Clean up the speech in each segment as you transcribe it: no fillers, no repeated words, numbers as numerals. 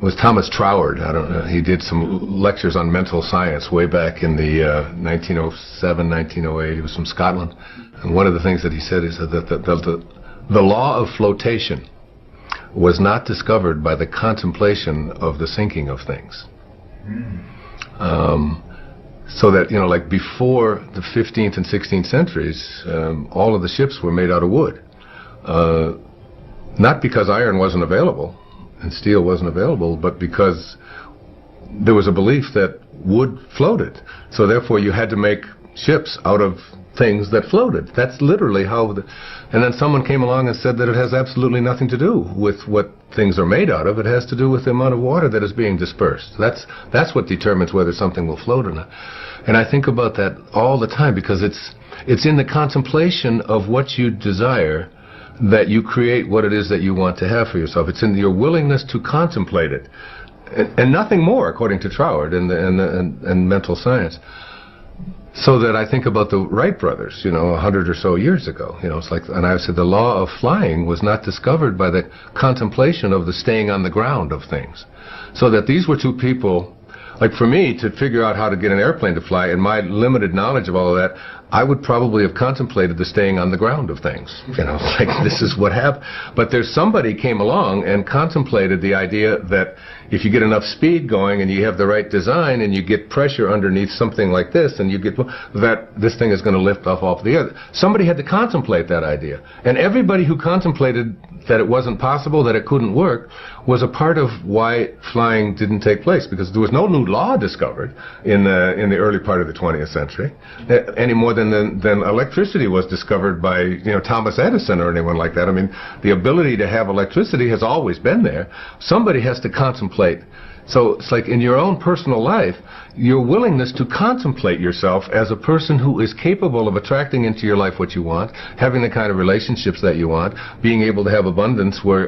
was Thomas Troward. I don't know. He did some lectures on mental science way back in the 1907, 1908. He was from Scotland. And one of the things that he said is that the law of flotation was not discovered by the contemplation of the sinking of things. So that, you know, like before the 15th and 16th centuries, all of the ships were made out of wood. Not because iron wasn't available and steel wasn't available, but because there was a belief that wood floated. So therefore you had to make ships out of things that floated. That's literally how and then someone came along and said that it has absolutely nothing to do with what things are made out of. It has to do with the amount of water that is being dispersed. That's what determines whether something will float or not. And I think about that all the time, because it's in the contemplation of what you desire that you create what it is that you want to have for yourself. It's in your willingness to contemplate it, and nothing more, according to Troward and mental science. So that I think about the Wright brothers, 100 or so years ago. It's like, and I said the law of flying was not discovered by the contemplation of the staying on the ground of things. So that these were two people, like for me, to figure out how to get an airplane to fly, in my limited knowledge of all of that, I would probably have contemplated the staying on the ground of things. Like this is what happened. But there's somebody came along and contemplated the idea that if you get enough speed going and you have the right design and you get pressure underneath something like this and you get that this thing is going to lift off the earth. Somebody had to contemplate that idea. And everybody who contemplated that it wasn't possible, that it couldn't work, was a part of why flying didn't take place, because there was no new law discovered in the early part of the 20th century, any more than electricity was discovered by Thomas Edison or anyone like that. I mean, the ability to have electricity has always been there. Somebody has to contemplate. So it's like in your own personal life, your willingness to contemplate yourself as a person who is capable of attracting into your life what you want, having the kind of relationships that you want, being able to have abundance where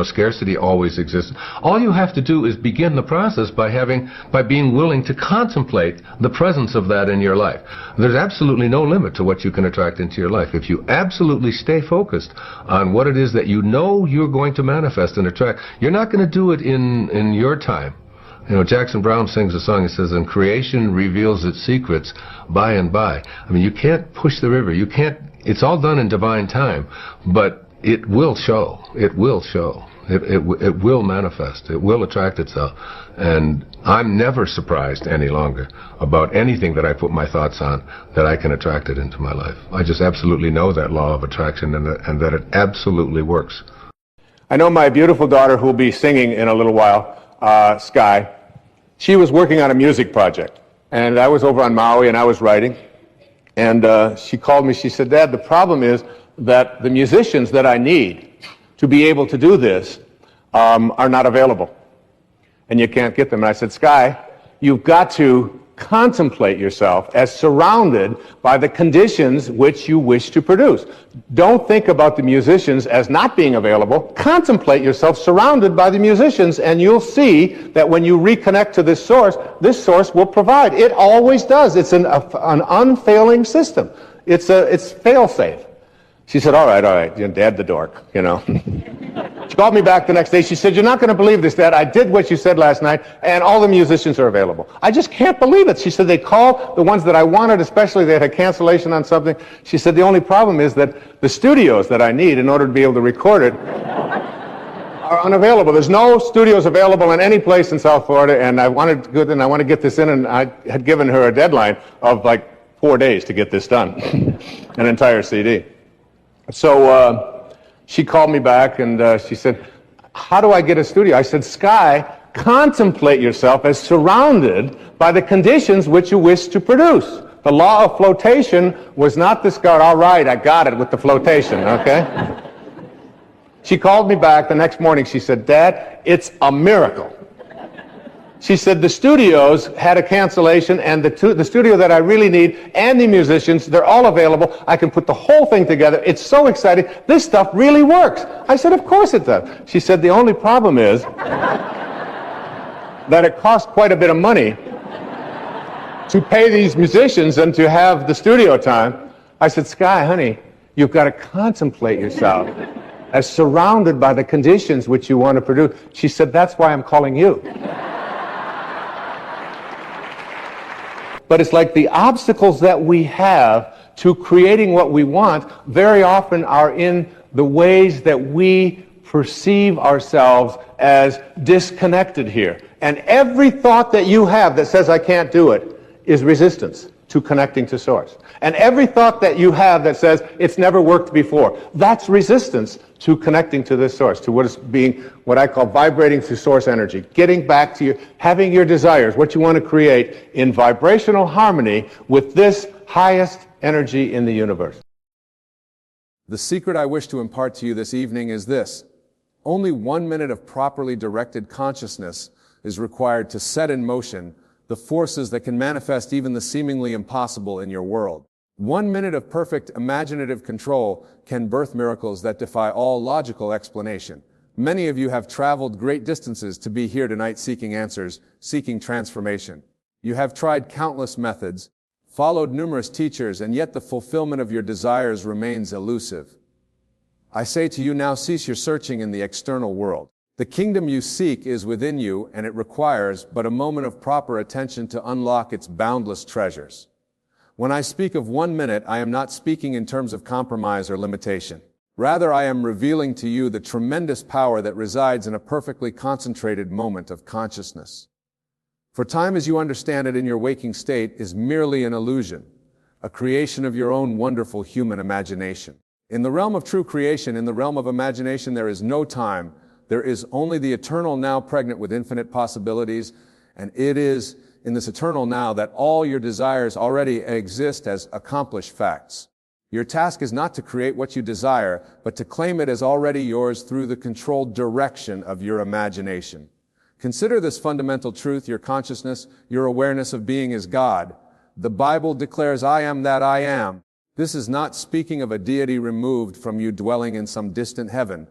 scarcity always exists. All you have to do is begin the process by being willing to contemplate the presence of that in your life. There's absolutely no limit to what you can attract into your life. If you absolutely stay focused on what it is that you know you're going to manifest and attract, you're not going to do it in your time. Jackson Browne sings a song. He says, "And creation reveals its secrets by and by." I mean, you can't push the river. You can't. It's all done in divine time, but it will show. It will show. It will manifest. It will attract itself. And I'm never surprised any longer about anything that I put my thoughts on, that I can attract it into my life. I just absolutely know that law of attraction and that it absolutely works. I know my beautiful daughter, who will be singing in a little while, Sky, she was working on a music project, and I was over on Maui and I was writing, and she called me. She said, "Dad, the problem is that the musicians that I need to be able to do this are not available, and you can't get them." And I said, "Sky, you've got to contemplate yourself as surrounded by the conditions which you wish to produce. Don't think about the musicians as not being available. Contemplate yourself surrounded by the musicians, and you'll see that when you reconnect to this source will provide. It always does. It's an unfailing system. It's fail-safe." She said, all right, Dad the dork, She called me back the next day. She said, "You're not going to believe this, Dad. I did what you said last night, and all the musicians are available." I just can't believe it. She said, "They called the ones that I wanted, especially they had a cancellation on something." She said, "The only problem is that the studios that I need in order to be able to record it are unavailable. There's no studios available in any place in South Florida, and I want to get this in, and I had given her a deadline of like 4 days to get this done, an entire CD." So she called me back and she said, "How do I get a studio?" I said, "Sky, contemplate yourself as surrounded by the conditions which you wish to produce. The law of flotation was not discovered." All right, I got it with the flotation, okay? She called me back the next morning. She said, "Dad, it's a miracle." She said, "The studios had a cancellation, and the studio that I really need and the musicians, they're all available. I can put the whole thing together. It's so exciting. This stuff really works." I said, "Of course it does." She said, "The only problem is that it costs quite a bit of money to pay these musicians and to have the studio time." I said, "Sky, honey, you've got to contemplate yourself as surrounded by the conditions which you want to produce. She said, that's why I'm calling you. But it's like the obstacles that we have to creating what we want very often are in the ways that we perceive ourselves as disconnected here. And every thought that you have that says I can't do it is resistance to connecting to Source. And every thought that you have that says it's never worked before, that's resistance to connecting to this Source, to what is being, what I call vibrating through Source energy, getting back to having your desires, what you want to create in vibrational harmony with this highest energy in the universe. The secret I wish to impart to you this evening is this. Only 1 minute of properly directed consciousness is required to set in motion the forces that can manifest even the seemingly impossible in your world. 1 minute of perfect imaginative control can birth miracles that defy all logical explanation. Many of you have traveled great distances to be here tonight seeking answers, seeking transformation. You have tried countless methods, followed numerous teachers, and yet the fulfillment of your desires remains elusive. I say to you now, cease your searching in the external world. The kingdom you seek is within you, and it requires but a moment of proper attention to unlock its boundless treasures. When I speak of 1 minute, I am not speaking in terms of compromise or limitation. Rather, I am revealing to you the tremendous power that resides in a perfectly concentrated moment of consciousness. For time as you understand it in your waking state is merely an illusion, a creation of your own wonderful human imagination. In the realm of true creation, in the realm of imagination, there is no time. There is only the eternal now pregnant with infinite possibilities, and it is in this eternal now that all your desires already exist as accomplished facts. Your task is not to create what you desire, but to claim it as already yours through the controlled direction of your imagination. Consider this fundamental truth: your consciousness, your awareness of being is God. The Bible declares, I am that I am. This is not speaking of a deity removed from you dwelling in some distant heaven.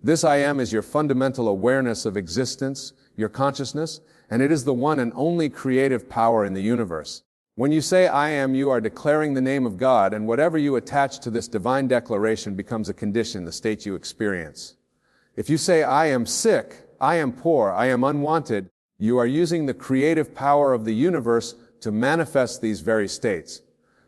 This I am is your fundamental awareness of existence, your consciousness, and it is the one and only creative power in the universe. When you say I am, you are declaring the name of God, and whatever you attach to this divine declaration becomes a condition, the state you experience. If you say I am sick, I am poor, I am unwanted, you are using the creative power of the universe to manifest these very states.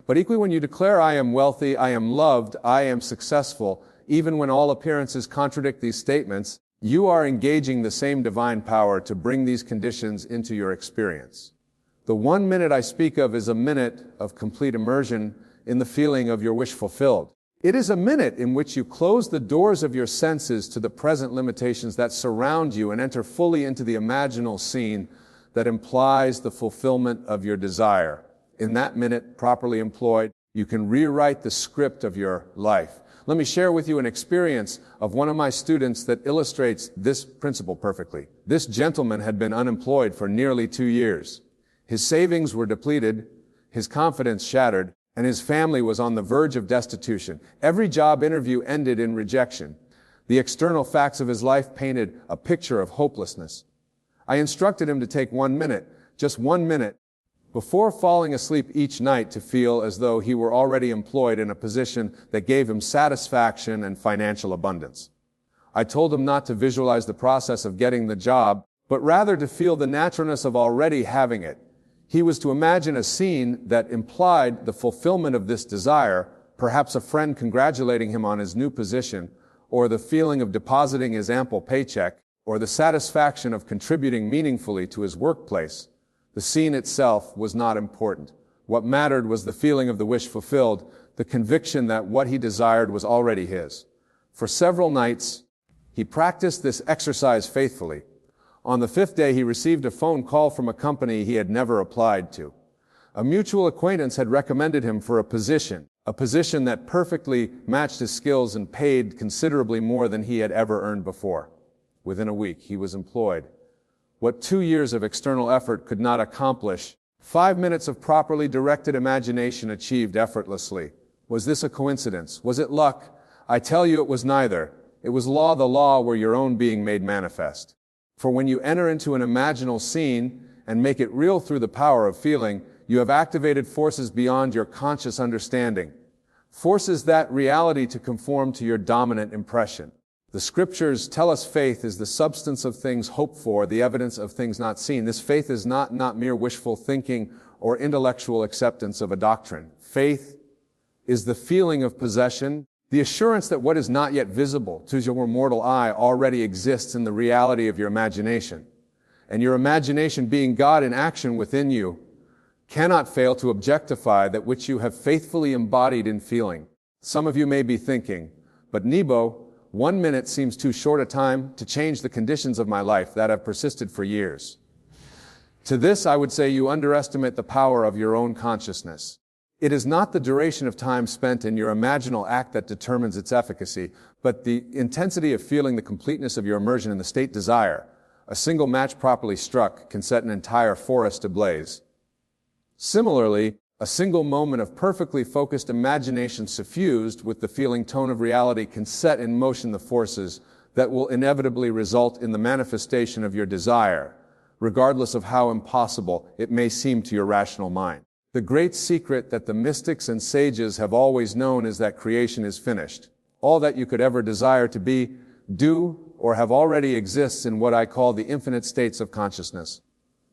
But equally, when you declare I am wealthy, I am loved, I am successful, even when all appearances contradict these statements, you are engaging the same divine power to bring these conditions into your experience. The 1 minute I speak of is a minute of complete immersion in the feeling of your wish fulfilled. It is a minute in which you close the doors of your senses to the present limitations that surround you and enter fully into the imaginal scene that implies the fulfillment of your desire. In that minute, properly employed, you can rewrite the script of your life. Let me share with you an experience of one of my students that illustrates this principle perfectly. This gentleman had been unemployed for nearly 2 years. His savings were depleted, his confidence shattered, and his family was on the verge of destitution. Every job interview ended in rejection. The external facts of his life painted a picture of hopelessness. I instructed him to take 1 minute, just 1 minute, before falling asleep each night to feel as though he were already employed in a position that gave him satisfaction and financial abundance. I told him not to visualize the process of getting the job, but rather to feel the naturalness of already having it. He was to imagine a scene that implied the fulfillment of this desire, perhaps a friend congratulating him on his new position, or the feeling of depositing his ample paycheck, or the satisfaction of contributing meaningfully to his workplace. The scene itself was not important. What mattered was the feeling of the wish fulfilled, the conviction that what he desired was already his. For several nights, he practiced this exercise faithfully. On the 5th day, he received a phone call from a company he had never applied to. A mutual acquaintance had recommended him for a position that perfectly matched his skills and paid considerably more than he had ever earned before. Within a week, he was employed. What 2 years of external effort could not accomplish, 5 minutes of properly directed imagination achieved effortlessly. Was this a coincidence? Was it luck? I tell you it was neither. It was the law were your own being made manifest. For when you enter into an imaginal scene and make it real through the power of feeling, you have activated forces beyond your conscious understanding. forces that reality to conform to your dominant impression. The scriptures tell us faith is the substance of things hoped for, the evidence of things not seen. This faith is not mere wishful thinking or intellectual acceptance of a doctrine. Faith is the feeling of possession, the assurance that what is not yet visible to your mortal eye already exists in the reality of your imagination. And your imagination, being God in action within you, cannot fail to objectify that which you have faithfully embodied in feeling. Some of you may be thinking, but Nebo, 1 minute seems too short a time to change the conditions of my life that have persisted for years. To this, I would say you underestimate the power of your own consciousness. It is not the duration of time spent in your imaginal act that determines its efficacy, but the intensity of feeling the completeness of your immersion in the state desire. A single match properly struck can set an entire forest ablaze. Similarly, a single moment of perfectly focused imagination suffused with the feeling tone of reality can set in motion the forces that will inevitably result in the manifestation of your desire, regardless of how impossible it may seem to your rational mind. The great secret that the mystics and sages have always known is that creation is finished. All that you could ever desire to be, do, or have already exists in what I call the infinite states of consciousness.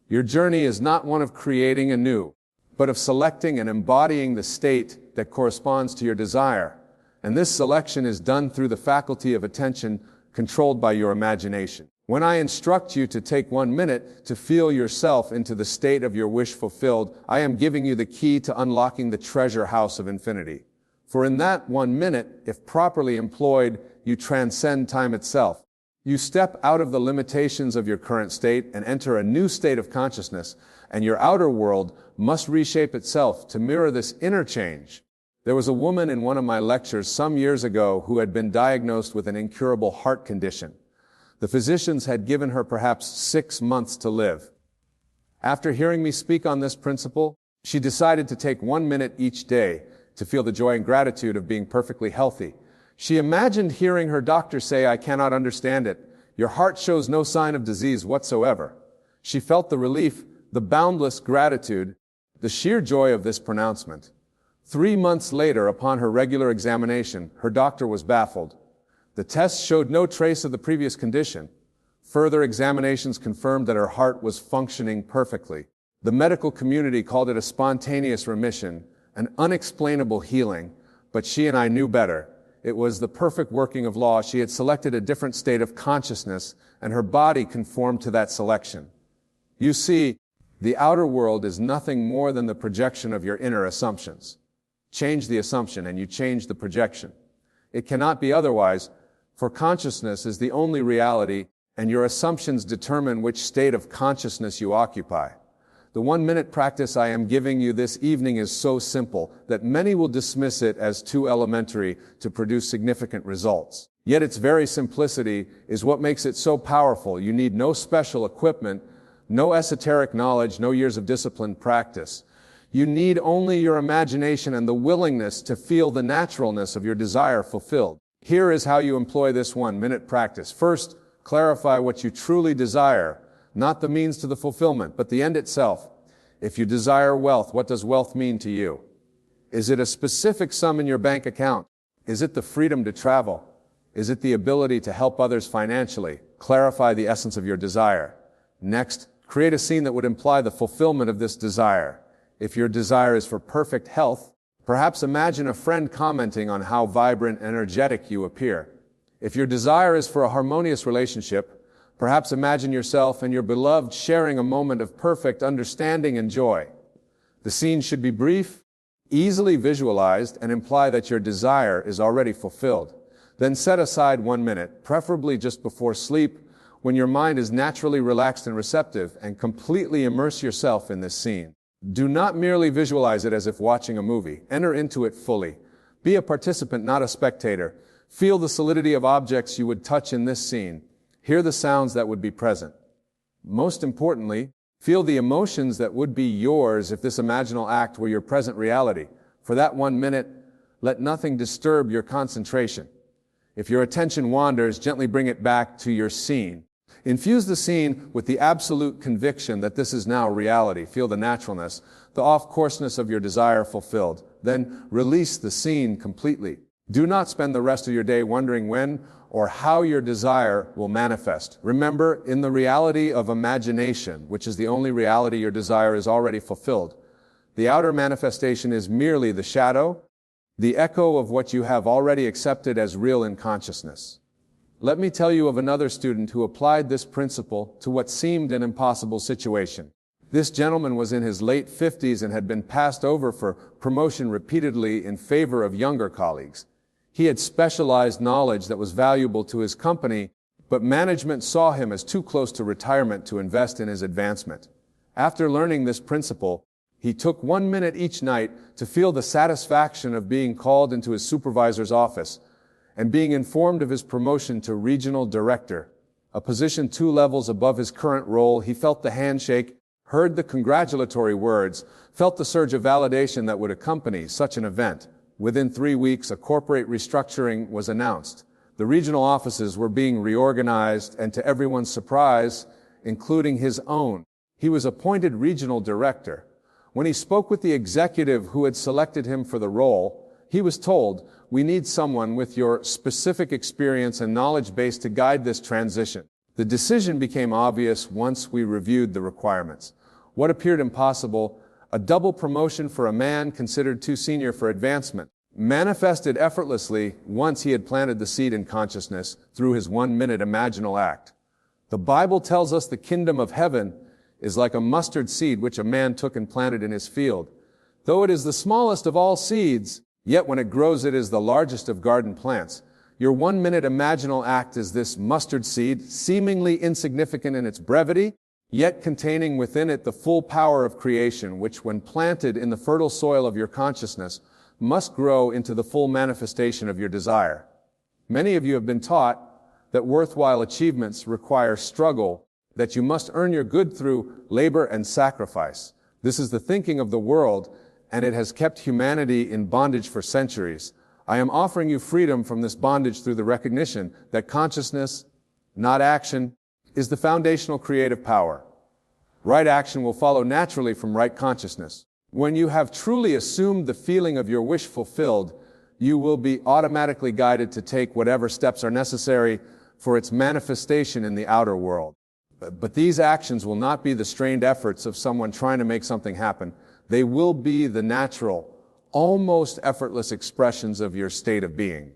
Your journey is not one of creating anew, but of selecting and embodying the state that corresponds to your desire. And this selection is done through the faculty of attention controlled by your imagination. When I instruct you to take 1 minute to feel yourself into the state of your wish fulfilled, I am giving you the key to unlocking the treasure house of infinity. For in that 1 minute, if properly employed, you transcend time itself. You step out of the limitations of your current state and enter a new state of consciousness, and your outer world must reshape itself to mirror this inner change. There was a woman in one of my lectures some years ago who had been diagnosed with an incurable heart condition. The physicians had given her perhaps 6 months to live. After hearing me speak on this principle, she decided to take 1 minute each day to feel the joy and gratitude of being perfectly healthy. She imagined hearing her doctor say, "I cannot understand it. Your heart shows no sign of disease whatsoever." She felt the relief, the boundless gratitude, the sheer joy of this pronouncement. 3 months later, upon her regular examination, her doctor was baffled. The tests showed no trace of the previous condition. Further examinations confirmed that her heart was functioning perfectly. The medical community called it a spontaneous remission, an unexplainable healing, but she and I knew better. It was the perfect working of law. She had selected a different state of consciousness, and her body conformed to that selection. You see, the outer world is nothing more than the projection of your inner assumptions. Change the assumption, and you change the projection. It cannot be otherwise, for consciousness is the only reality, and your assumptions determine which state of consciousness you occupy. The 1 minute practice I am giving you this evening is so simple that many will dismiss it as too elementary to produce significant results. Yet its very simplicity is what makes it so powerful. You need no special equipment, no esoteric knowledge, no years of disciplined practice. You need only your imagination and the willingness to feel the naturalness of your desire fulfilled. Here is how you employ this 1 minute practice. First, clarify what you truly desire. Not the means to the fulfillment, but the end itself. If you desire wealth, what does wealth mean to you? Is it a specific sum in your bank account? Is it the freedom to travel? Is it the ability to help others financially? Clarify the essence of your desire. Next, create a scene that would imply the fulfillment of this desire. If your desire is for perfect health, perhaps imagine a friend commenting on how vibrant and energetic you appear. If your desire is for a harmonious relationship, perhaps imagine yourself and your beloved sharing a moment of perfect understanding and joy. The scene should be brief, easily visualized, and imply that your desire is already fulfilled. Then set aside 1 minute, preferably just before sleep, when your mind is naturally relaxed and receptive, and completely immerse yourself in this scene. Do not merely visualize it as if watching a movie. Enter into it fully. Be a participant, not a spectator. Feel the solidity of objects you would touch in this scene. Hear the sounds that would be present. Most importantly, feel the emotions that would be yours if this imaginal act were your present reality. For that 1 minute, let nothing disturb your concentration. If your attention wanders, gently bring it back to your scene. Infuse the scene with the absolute conviction that this is now reality. Feel the naturalness, the off-courseness of your desire fulfilled. then release the scene completely. Do not spend the rest of your day wondering when or how your desire will manifest. Remember, in the reality of imagination, which is the only reality your desire is already fulfilled, the outer manifestation is merely the shadow, the echo of what you have already accepted as real in consciousness. Let me tell you of another student who applied this principle to what seemed an impossible situation. This gentleman was in his late 50s and had been passed over for promotion repeatedly in favor of younger colleagues. He had specialized knowledge that was valuable to his company, but management saw him as too close to retirement to invest in his advancement. After learning this principle, he took 1 minute each night to feel the satisfaction of being called into his supervisor's office and being informed of his promotion to regional director, a position 2 levels above his current role. He felt the handshake, heard the congratulatory words, felt the surge of validation that would accompany such an event. Within 3 weeks, a corporate restructuring was announced. The regional offices were being reorganized, and to everyone's surprise, including his own, he was appointed regional director. When he spoke with the executive who had selected him for the role, he was told, "We need someone with your specific experience and knowledge base to guide this transition." The decision became obvious once we reviewed the requirements. What appeared impossible, a double promotion for a man considered too senior for advancement, manifested effortlessly once he had planted the seed in consciousness through his 1-minute imaginal act. The Bible tells us the kingdom of heaven is like a mustard seed which a man took and planted in his field. Though it is the smallest of all seeds, yet when it grows it is the largest of garden plants. Your 1-minute imaginal act is this mustard seed, seemingly insignificant in its brevity, yet containing within it the full power of creation, which when planted in the fertile soil of your consciousness, must grow into the full manifestation of your desire. Many of you have been taught that worthwhile achievements require struggle, that you must earn your good through labor and sacrifice. This is the thinking of the world, and it has kept humanity in bondage for centuries. I am offering you freedom from this bondage through the recognition that consciousness, not action, is the foundational creative power. Right action will follow naturally from right consciousness. When you have truly assumed the feeling of your wish fulfilled, you will be automatically guided to take whatever steps are necessary for its manifestation in the outer world. But these actions will not be the strained efforts of someone trying to make something happen. They will be the natural, almost effortless expressions of your state of being.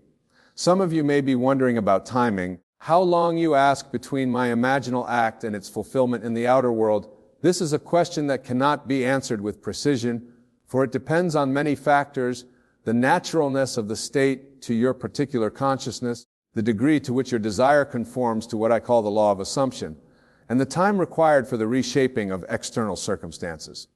Some of you may be wondering about timing. How long, you ask, between my imaginal act and its fulfillment in the outer world? This is a question that cannot be answered with precision, for it depends on many factors: the naturalness of the state to your particular consciousness, the degree to which your desire conforms to what I call the law of assumption, and the time required for the reshaping of external circumstances.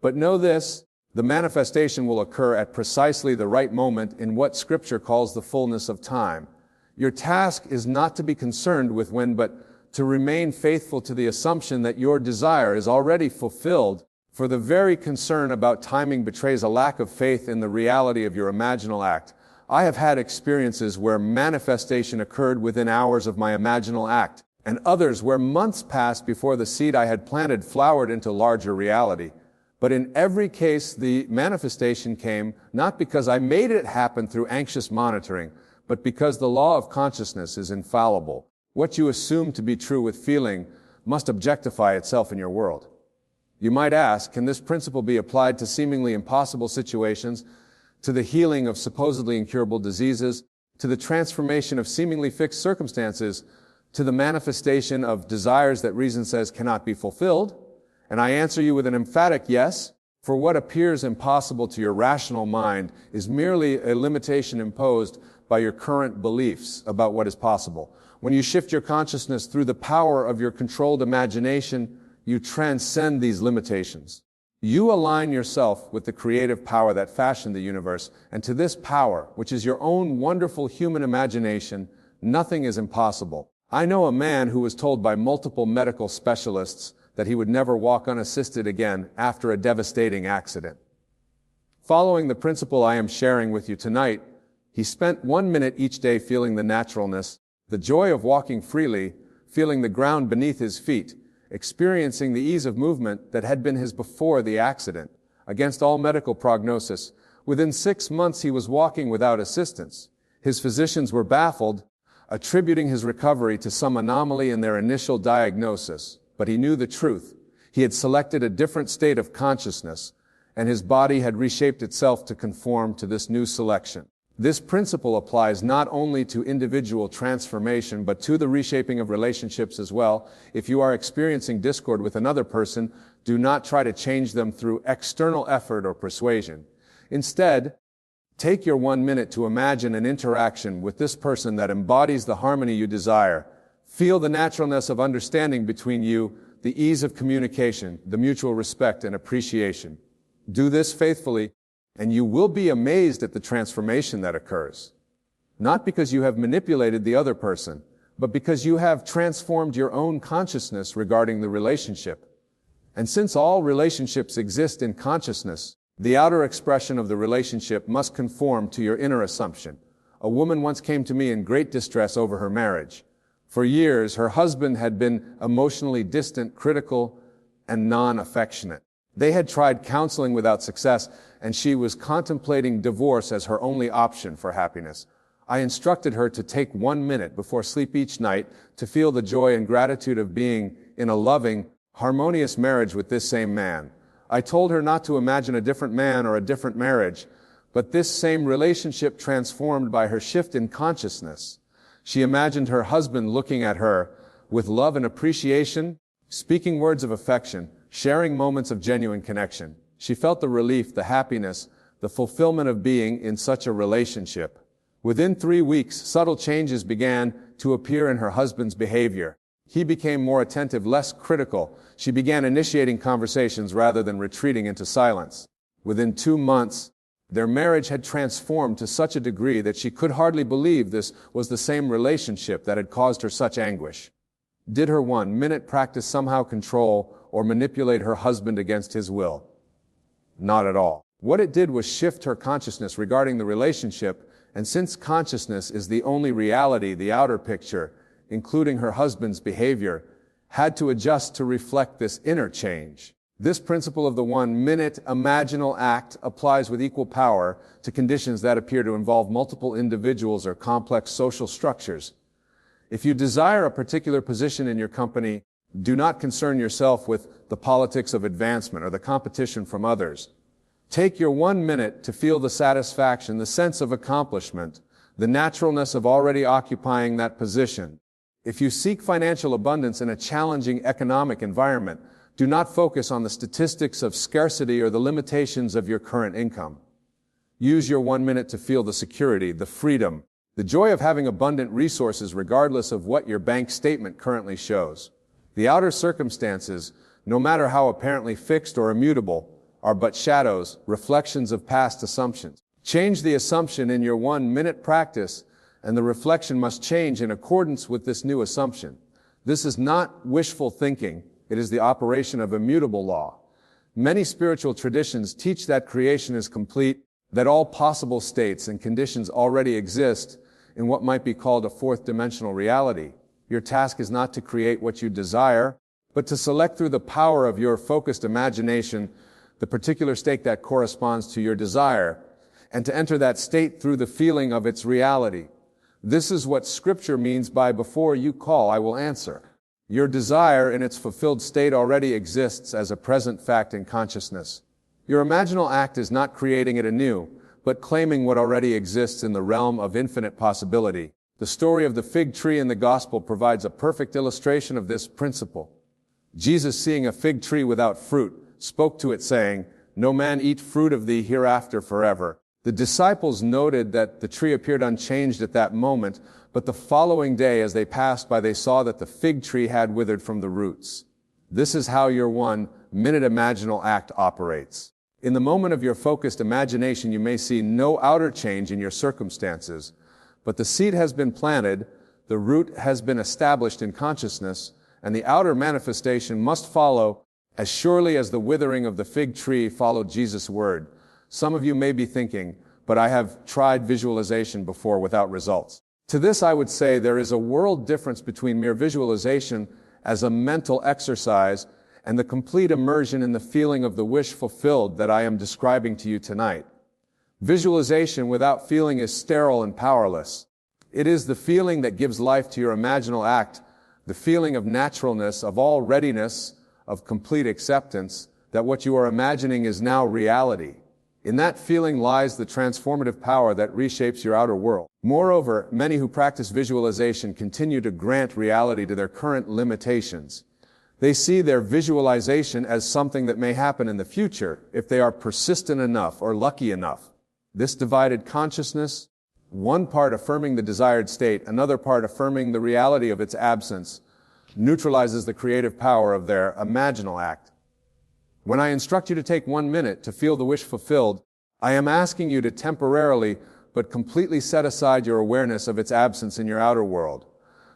But know this: the manifestation will occur at precisely the right moment in what Scripture calls the fullness of time. Your task is not to be concerned with when, but to remain faithful to the assumption that your desire is already fulfilled, for the very concern about timing betrays a lack of faith in the reality of your imaginal act. I have had experiences where manifestation occurred within hours of my imaginal act, and others where months passed before the seed I had planted flowered into larger reality. But in every case, the manifestation came not because I made it happen through anxious monitoring, but because the law of consciousness is infallible. What you assume to be true with feeling must objectify itself in your world. You might ask, can this principle be applied to seemingly impossible situations, to the healing of supposedly incurable diseases, to the transformation of seemingly fixed circumstances, to the manifestation of desires that reason says cannot be fulfilled? And I answer you with an emphatic yes, for what appears impossible to your rational mind is merely a limitation imposed by your current beliefs about what is possible. When you shift your consciousness through the power of your controlled imagination, you transcend these limitations. You align yourself with the creative power that fashioned the universe, and to this power, which is your own wonderful human imagination, nothing is impossible. I know a man who was told by multiple medical specialists that he would never walk unassisted again after a devastating accident. Following the principle I am sharing with you tonight, he spent 1 minute each day feeling the naturalness, the joy of walking freely, feeling the ground beneath his feet, experiencing the ease of movement that had been his before the accident. Against all medical prognosis, Within 6 months, he was walking without assistance. His physicians were baffled, attributing his recovery to some anomaly in their initial diagnosis. But he knew the truth. He had selected a different state of consciousness, and his body had reshaped itself to conform to this new selection. This principle applies not only to individual transformation, but to the reshaping of relationships as well. If you are experiencing discord with another person, do not try to change them through external effort or persuasion. Instead, take your 1 minute to imagine an interaction with this person that embodies the harmony you desire. Feel the naturalness of understanding between you, the ease of communication, the mutual respect and appreciation. Do this faithfully, and you will be amazed at the transformation that occurs. Not because you have manipulated the other person, but because you have transformed your own consciousness regarding the relationship. And since all relationships exist in consciousness, the outer expression of the relationship must conform to your inner assumption. A woman once came to me in great distress over her marriage. For years, her husband had been emotionally distant, critical, and non-affectionate. They had tried counseling without success, and she was contemplating divorce as her only option for happiness. I instructed her to take 1 minute before sleep each night to feel the joy and gratitude of being in a loving, harmonious marriage with this same man. I told her not to imagine a different man or a different marriage, but this same relationship transformed by her shift in consciousness. She imagined her husband looking at her with love and appreciation, speaking words of affection, sharing moments of genuine connection. She felt the relief, the happiness, the fulfillment of being in such a relationship. Within 3 weeks, subtle changes began to appear in her husband's behavior. He became more attentive, less critical. She began initiating conversations rather than retreating into silence. Within 2 months, their marriage had transformed to such a degree that she could hardly believe this was the same relationship that had caused her such anguish. Did her 1 minute practice somehow control or manipulate her husband against his will? Not at all. What it did was shift her consciousness regarding the relationship, and since consciousness is the only reality, the outer picture, including her husband's behavior, had to adjust to reflect this inner change. This principle of the 1 minute imaginal act applies with equal power to conditions that appear to involve multiple individuals or complex social structures. If you desire a particular position in your company, do not concern yourself with the politics of advancement or the competition from others. Take your 1 minute to feel the satisfaction, the sense of accomplishment, the naturalness of already occupying that position. If you seek financial abundance in a challenging economic environment, do not focus on the statistics of scarcity or the limitations of your current income. Use your 1 minute to feel the security, the freedom, the joy of having abundant resources regardless of what your bank statement currently shows. The outer circumstances, no matter how apparently fixed or immutable, are but shadows, reflections of past assumptions. Change the assumption in your 1 minute practice, and the reflection must change in accordance with this new assumption. This is not wishful thinking. It is the operation of immutable law. Many spiritual traditions teach that creation is complete, that all possible states and conditions already exist in what might be called a fourth dimensional reality. Your task is not to create what you desire, but to select through the power of your focused imagination the particular state that corresponds to your desire, and to enter that state through the feeling of its reality. This is what Scripture means by "before you call, I will answer." Your desire in its fulfilled state already exists as a present fact in consciousness. Your imaginal act is not creating it anew, but claiming what already exists in the realm of infinite possibility. The story of the fig tree in the Gospel provides a perfect illustration of this principle. Jesus, seeing a fig tree without fruit, spoke to it saying, "No man eat fruit of thee hereafter forever." The disciples noted that the tree appeared unchanged at that moment, but the following day as they passed by, they saw that the fig tree had withered from the roots. This is how your 1 minute imaginal act operates. In the moment of your focused imagination, you may see no outer change in your circumstances, but the seed has been planted, the root has been established in consciousness, and the outer manifestation must follow as surely as the withering of the fig tree followed Jesus' word. Some of you may be thinking, but I have tried visualization before without results. To this I would say there is a world difference between mere visualization as a mental exercise and the complete immersion in the feeling of the wish fulfilled that I am describing to you tonight. Visualization without feeling is sterile and powerless. It is the feeling that gives life to your imaginal act, the feeling of naturalness, of all readiness, of complete acceptance, that what you are imagining is now reality. In that feeling lies the transformative power that reshapes your outer world. Moreover, many who practice visualization continue to grant reality to their current limitations. They see their visualization as something that may happen in the future if they are persistent enough or lucky enough. This divided consciousness, one part affirming the desired state, another part affirming the reality of its absence, neutralizes the creative power of their imaginal act. When I instruct you to take 1 minute to feel the wish fulfilled, I am asking you to temporarily but completely set aside your awareness of its absence in your outer world.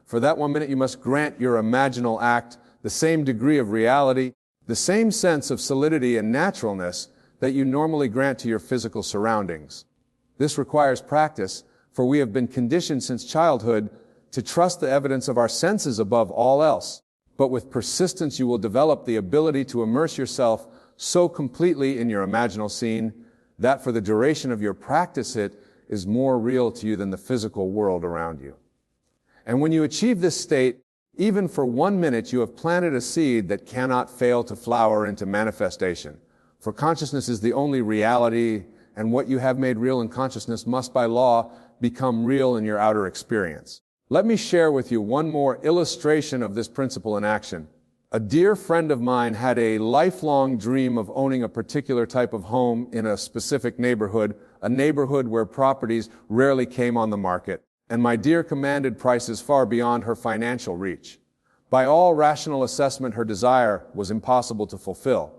For that 1 minute, you must grant your imaginal act the same degree of reality, the same sense of solidity and naturalness that you normally grant to your physical surroundings. This requires practice, for we have been conditioned since childhood to trust the evidence of our senses above all else. But with persistence, you will develop the ability to immerse yourself so completely in your imaginal scene that for the duration of your practice, it is more real to you than the physical world around you. And when you achieve this state, even for 1 minute, you have planted a seed that cannot fail to flower into manifestation. For consciousness is the only reality, and what you have made real in consciousness must by law become real in your outer experience. Let me share with you one more illustration of this principle in action. A dear friend of mine had a lifelong dream of owning a particular type of home in a specific neighborhood, a neighborhood where properties rarely came on the market, and my dear commanded prices far beyond her financial reach. By all rational assessment, her desire was impossible to fulfill.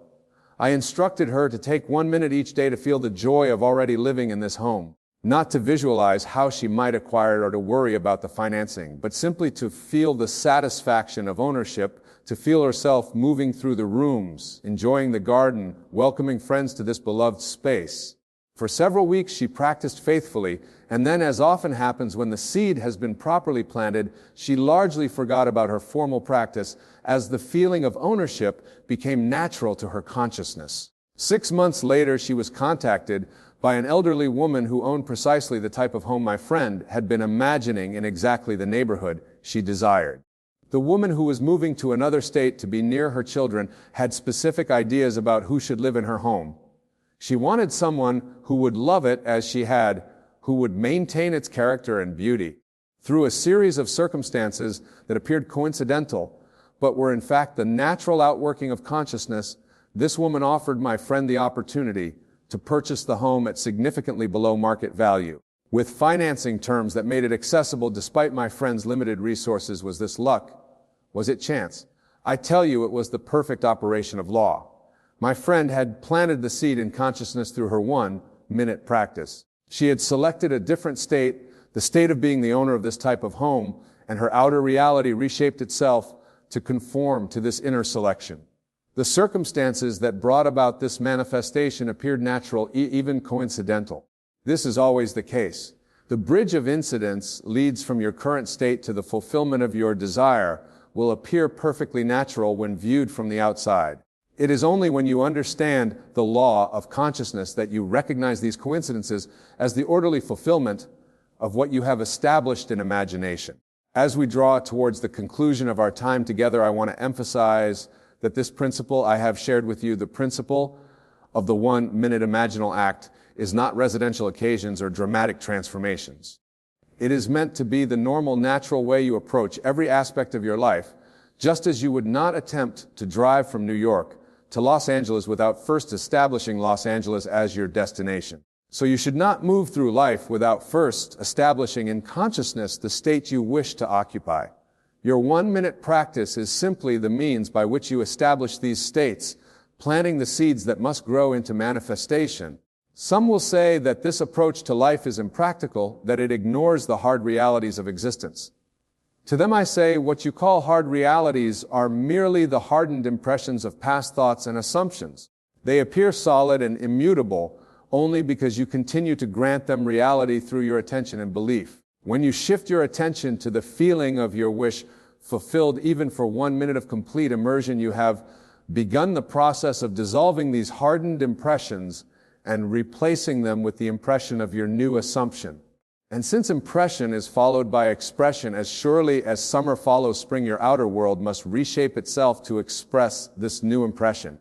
I instructed her to take 1 minute each day to feel the joy of already living in this home, not to visualize how she might acquire it or to worry about the financing, but simply to feel the satisfaction of ownership, to feel herself moving through the rooms, enjoying the garden, welcoming friends to this beloved space. For several weeks she practiced faithfully, and then, as often happens when the seed has been properly planted, she largely forgot about her formal practice as the feeling of ownership became natural to her consciousness. 6 months later, she was contacted by an elderly woman who owned precisely the type of home my friend had been imagining in exactly the neighborhood she desired. The woman, who was moving to another state to be near her children, had specific ideas about who should live in her home. She wanted someone who would love it as she had, who would maintain its character and beauty. Through a series of circumstances that appeared coincidental, but were in fact the natural outworking of consciousness, this woman offered my friend the opportunity to purchase the home at significantly below market value, with financing terms that made it accessible despite my friend's limited resources. Was this luck? Was it chance? I tell you, it was the perfect operation of law. My friend had planted the seed in consciousness through her 1 minute practice. She had selected a different state, the state of being the owner of this type of home, and her outer reality reshaped itself to conform to this inner selection. The circumstances that brought about this manifestation appeared natural, even coincidental. This is always the case. The bridge of incidents leads from your current state to the fulfillment of your desire will appear perfectly natural when viewed from the outside. It is only when you understand the law of consciousness that you recognize these coincidences as the orderly fulfillment of what you have established in imagination. As we draw towards the conclusion of our time together, I want to emphasize that this principle I have shared with you, the principle of the 1 minute imaginal act, is not residential occasions or dramatic transformations. It is meant to be the normal, natural way you approach every aspect of your life, just as you would not attempt to drive from New York to Los Angeles without first establishing Los Angeles as your destination. So you should not move through life without first establishing in consciousness the state you wish to occupy. Your 1 minute practice is simply the means by which you establish these states, planting the seeds that must grow into manifestation. Some will say that this approach to life is impractical, that it ignores the hard realities of existence. To them I say, what you call hard realities are merely the hardened impressions of past thoughts and assumptions. They appear solid and immutable only because you continue to grant them reality through your attention and belief. When you shift your attention to the feeling of your wish fulfilled even for 1 minute of complete immersion, you have begun the process of dissolving these hardened impressions and replacing them with the impression of your new assumption. And since impression is followed by expression, as surely as summer follows spring, your outer world must reshape itself to express this new impression.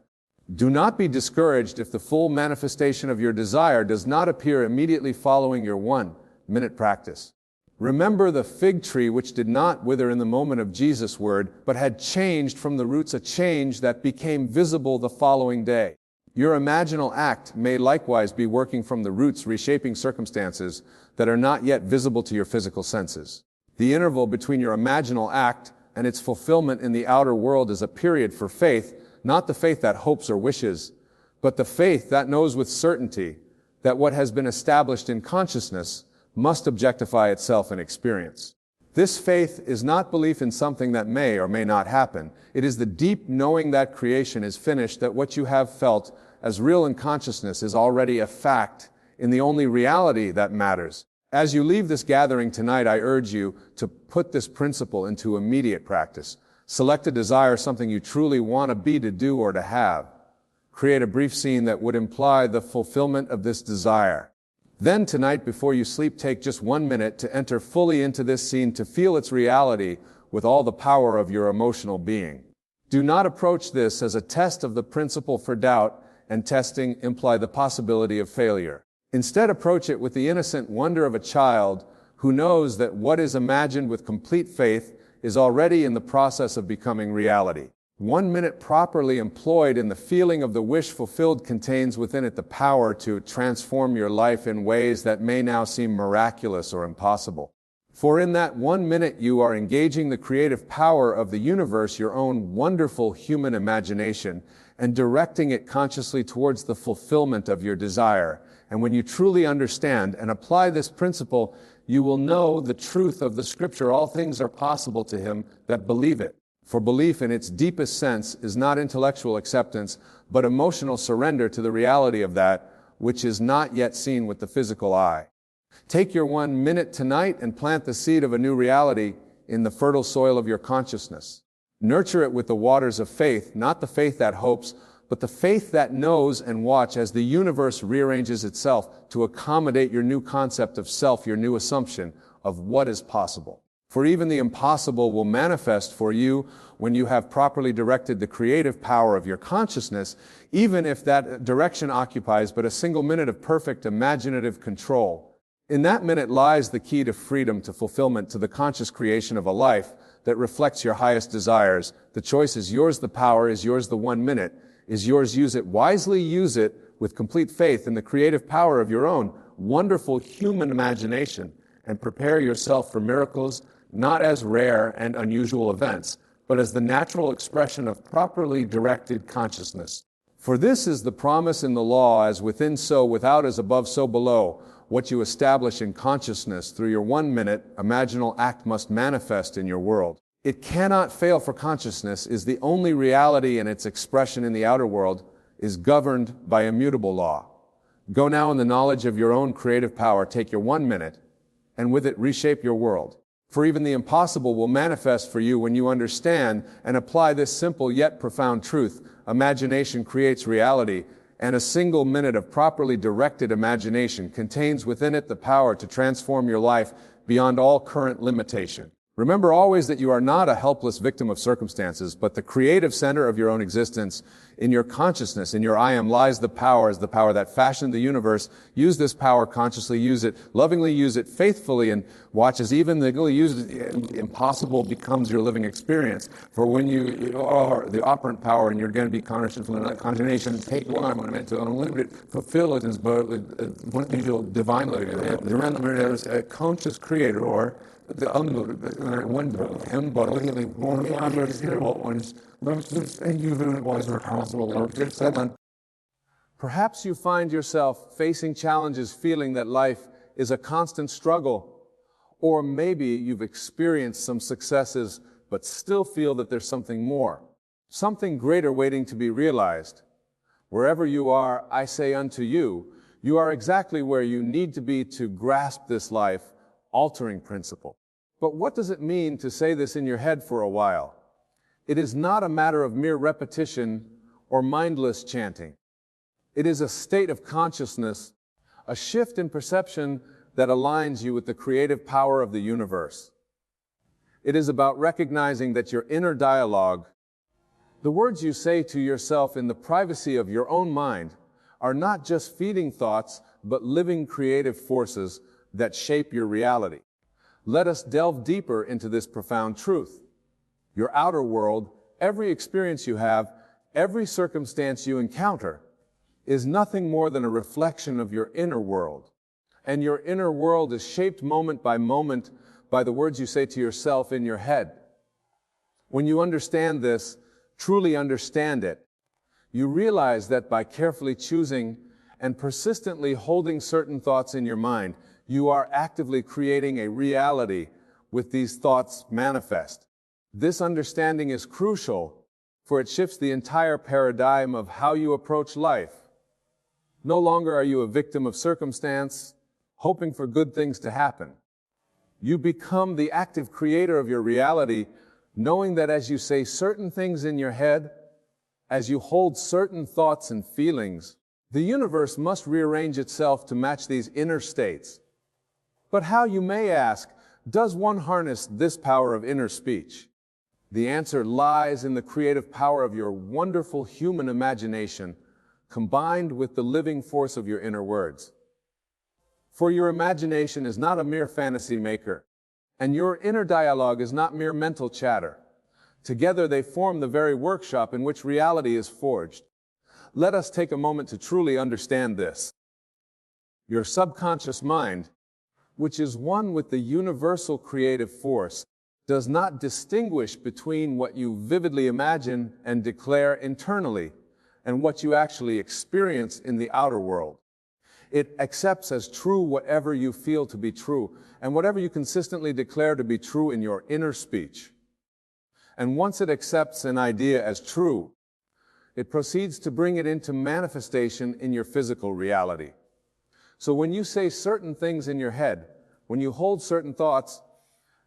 Do not be discouraged if the full manifestation of your desire does not appear immediately following your 1-minute practice. Remember the fig tree which did not wither in the moment of Jesus' word, but had changed from the roots, a change that became visible the following day. Your imaginal act may likewise be working from the roots, reshaping circumstances that are not yet visible to your physical senses. The interval between your imaginal act and its fulfillment in the outer world is a period for faith, not the faith that hopes or wishes, but the faith that knows with certainty that what has been established in consciousness must objectify itself in experience. This faith is not belief in something that may or may not happen. It is the deep knowing that creation is finished, that what you have felt as real in consciousness is already a fact in the only reality that matters. As you leave this gathering tonight, I urge you to put this principle into immediate practice. Select a desire, something you truly want to be, to do, or to have. Create a brief scene that would imply the fulfillment of this desire. Then tonight, before you sleep, take just 1 minute to enter fully into this scene, to feel its reality with all the power of your emotional being. Do not approach this as a test of the principle, for doubt and testing imply the possibility of failure. Instead, approach it with the innocent wonder of a child who knows that what is imagined with complete faith is already in the process of becoming reality. 1 minute properly employed in the feeling of the wish fulfilled contains within it the power to transform your life in ways that may now seem miraculous or impossible. For in that 1 minute you are engaging the creative power of the universe, your own wonderful human imagination, and directing it consciously towards the fulfillment of your desire. And when you truly understand and apply this principle, you will know the truth of the scripture: all things are possible to him that believe it. For belief in its deepest sense is not intellectual acceptance, but emotional surrender to the reality of that which is not yet seen with the physical eye. Take your 1 minute tonight and plant the seed of a new reality in the fertile soil of your consciousness. Nurture it with the waters of faith, not the faith that hopes, but the faith that knows, and watch as the universe rearranges itself to accommodate your new concept of self, your new assumption of what is possible. For even the impossible will manifest for you when you have properly directed the creative power of your consciousness, even if that direction occupies but a single minute of perfect imaginative control. In that minute lies the key to freedom, to fulfillment, to the conscious creation of a life that reflects your highest desires. The choice is yours, the power is yours, the 1 minute is yours. Use it wisely, use it with complete faith in the creative power of your own wonderful human imagination, and prepare yourself for miracles, not as rare and unusual events, but as the natural expression of properly directed consciousness. For this is the promise in the law: as within, so without; as above, so below. What you establish in consciousness through your 1 minute imaginal act must manifest in your world. It cannot fail, for consciousness is the only reality, and its expression in the outer world is governed by immutable law. Go now in the knowledge of your own creative power. Take your 1 minute, and with it reshape your world. For even the impossible will manifest for you when you understand and apply this simple yet profound truth. Imagination creates reality, and a single minute of properly directed imagination contains within it the power to transform your life beyond all current limitation. Remember always that you are not a helpless victim of circumstances, but the creative center of your own existence. In your consciousness, in your I am, lies the power, as the power that fashioned the universe. Use this power consciously, use it lovingly, use it faithfully, and watch as even the impossible becomes your living experience. For when you are the operant power and you're going to be conscious from the conjunction, take one, when meant to unlimited, fulfill it as one usual divine living. The random is a conscious creator, or the wonder him bodily born ones. Perhaps you find yourself facing challenges, feeling that life is a constant struggle, or maybe you've experienced some successes but still feel that there's something more, something greater waiting to be realized. Wherever you are, I say unto you, you are exactly where you need to be to grasp this life-altering principle. But what does it mean to say this in your head for a while? It is not a matter of mere repetition or mindless chanting. It is a state of consciousness, a shift in perception that aligns you with the creative power of the universe. It is about recognizing that your inner dialogue, the words you say to yourself in the privacy of your own mind, are not just fleeting thoughts, but living creative forces that shape your reality. Let us delve deeper into this profound truth. Your outer world, every experience you have, every circumstance you encounter, is nothing more than a reflection of your inner world. And your inner world is shaped moment by moment by the words you say to yourself in your head. When you understand this, truly understand it, you realize that by carefully choosing and persistently holding certain thoughts in your mind, you are actively creating a reality with these thoughts manifest. This understanding is crucial, for it shifts the entire paradigm of how you approach life. No longer are you a victim of circumstance, hoping for good things to happen. You become the active creator of your reality, knowing that as you say certain things in your head, as you hold certain thoughts and feelings, the universe must rearrange itself to match these inner states. But how, you may ask, does one harness this power of inner speech? The answer lies in the creative power of your wonderful human imagination, combined with the living force of your inner words. For your imagination is not a mere fantasy maker, and your inner dialogue is not mere mental chatter. Together they form the very workshop in which reality is forged. Let us take a moment to truly understand this. Your subconscious mind, which is one with the universal creative force, does not distinguish between what you vividly imagine and declare internally and what you actually experience in the outer world. It accepts as true whatever you feel to be true and whatever you consistently declare to be true in your inner speech. And once it accepts an idea as true, it proceeds to bring it into manifestation in your physical reality. So when you say certain things in your head, when you hold certain thoughts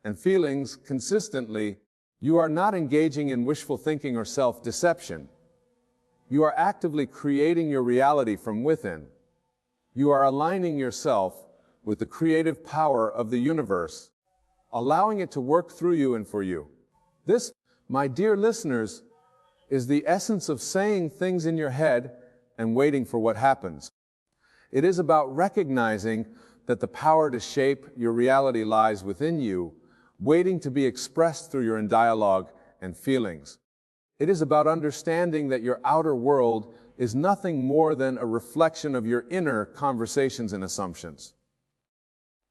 and feelings consistently, you are not engaging in wishful thinking or self-deception. You are actively creating your reality from within. You are aligning yourself with the creative power of the universe, allowing it to work through you and for you. This, my dear listeners, is the essence of saying things in your head and waiting for what happens. It is about recognizing that the power to shape your reality lies within you, waiting to be expressed through your dialogue and feelings. It is about understanding that your outer world is nothing more than a reflection of your inner conversations and assumptions.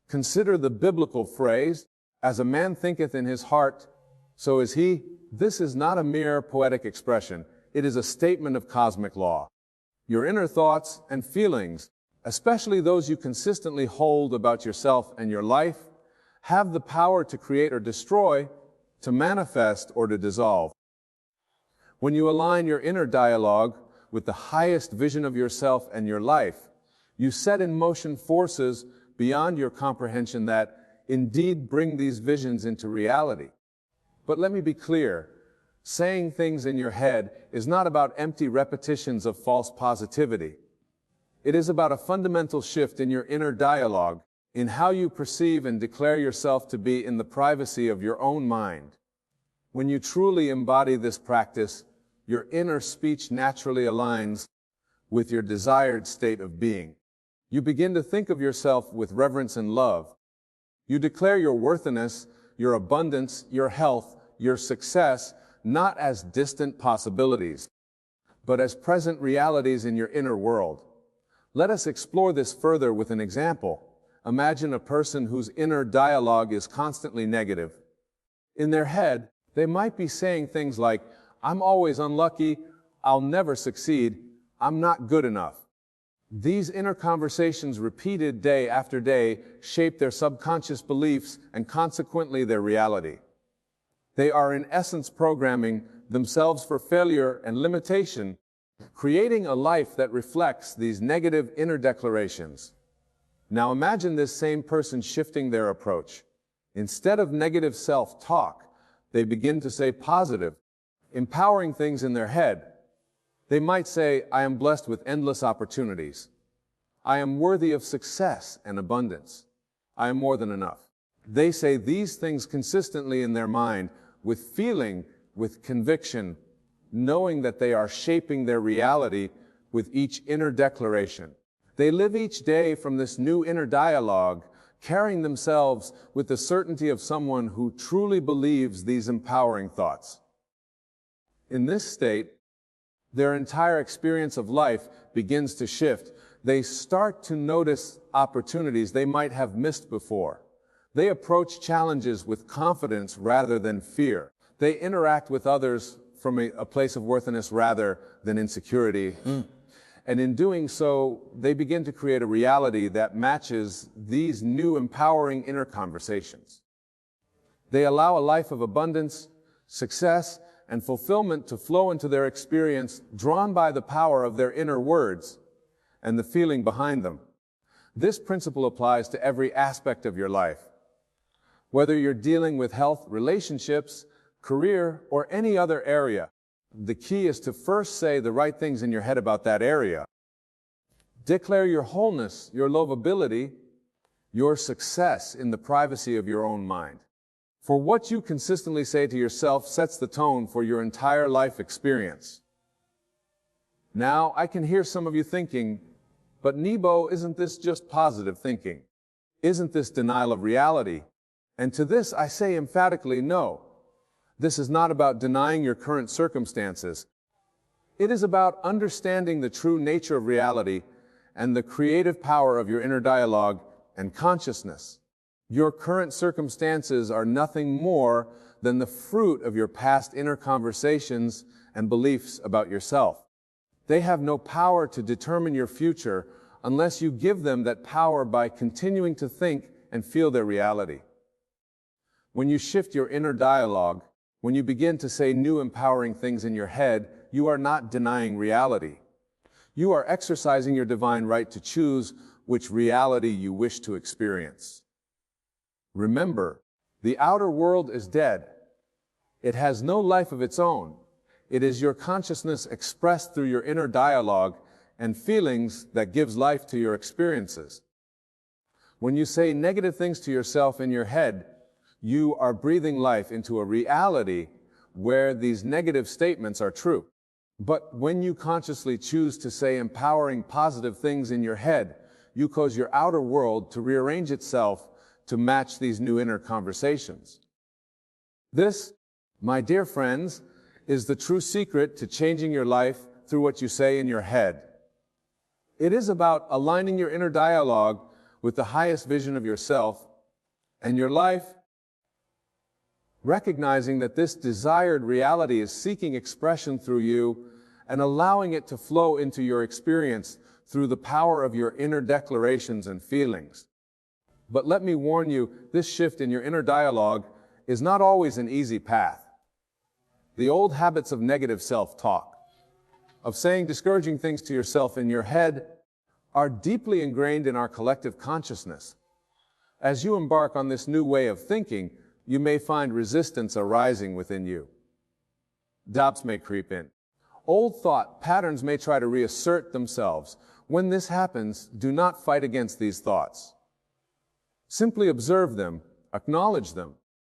Consider the biblical phrase, "As a man thinketh in his heart, so is he." This is not a mere poetic expression. It is a statement of cosmic law. Your inner thoughts and feelings, especially those you consistently hold about yourself and your life, have the power to create or destroy, to manifest or to dissolve. When you align your inner dialogue with the highest vision of yourself and your life, you set in motion forces beyond your comprehension that indeed bring these visions into reality. But let me be clear, saying things in your head is not about empty repetitions of false positivity. It is about a fundamental shift in your inner dialogue, in how you perceive and declare yourself to be in the privacy of your own mind. When you truly embody this practice, your inner speech naturally aligns with your desired state of being. You begin to think of yourself with reverence and love. You declare your worthiness, your abundance, your health, your success, not as distant possibilities, but as present realities in your inner world. Let us explore this further with an example. Imagine a person whose inner dialogue is constantly negative. In their head, they might be saying things like, "I'm always unlucky, I'll never succeed, I'm not good enough." These inner conversations, repeated day after day, shape their subconscious beliefs and consequently their reality. They are in essence programming themselves for failure and limitation, creating a life that reflects these negative inner declarations. Now imagine this same person shifting their approach. Instead of negative self-talk, they begin to say positive, empowering things in their head. They might say, I am blessed with endless opportunities. I am worthy of success and abundance. I am more than enough. They say these things consistently in their mind, with feeling, with conviction, knowing that they are shaping their reality with each inner declaration. They live each day from this new inner dialogue, carrying themselves with the certainty of someone who truly believes these empowering thoughts. In this state, their entire experience of life begins to shift. They start to notice opportunities they might have missed before. They approach challenges with confidence rather than fear. They interact with others from a place of worthiness rather than insecurity. And in doing so, they begin to create a reality that matches these new empowering inner conversations. They allow a life of abundance, success, and fulfillment to flow into their experience, drawn by the power of their inner words and the feeling behind them. This principle applies to every aspect of your life. Whether you're dealing with health, relationships, career, or any other area, the key is to first say the right things in your head about that area. Declare your wholeness, your lovability, your success in the privacy of your own mind. For what you consistently say to yourself sets the tone for your entire life experience. Now, I can hear some of you thinking, but Nebo, isn't this just positive thinking? Isn't this denial of reality? And to this I say emphatically no. This is not about denying your current circumstances. It is about understanding the true nature of reality and the creative power of your inner dialogue and consciousness. Your current circumstances are nothing more than the fruit of your past inner conversations and beliefs about yourself. They have no power to determine your future unless you give them that power by continuing to think and feel their reality. When you shift your inner dialogue, when you begin to say new empowering things in your head, you are not denying reality. You are exercising your divine right to choose which reality you wish to experience. Remember, the outer world is dead. It has no life of its own. It is your consciousness expressed through your inner dialogue and feelings that gives life to your experiences. When you say negative things to yourself in your head, you are breathing life into a reality where these negative statements are true. But when you consciously choose to say empowering positive things in your head, you cause your outer world to rearrange itself to match these new inner conversations. This, my dear friends, is the true secret to changing your life through what you say in your head. It is about aligning your inner dialogue with the highest vision of yourself and your life, recognizing that this desired reality is seeking expression through you and allowing it to flow into your experience through the power of your inner declarations and feelings. But let me warn you, this shift in your inner dialogue is not always an easy path. The old habits of negative self-talk, of saying discouraging things to yourself in your head, are deeply ingrained in our collective consciousness. As you embark on this new way of thinking, you may find resistance arising within you. Doubts may creep in. Old thought patterns may try to reassert themselves. When this happens, do not fight against these thoughts. Simply observe them, acknowledge them,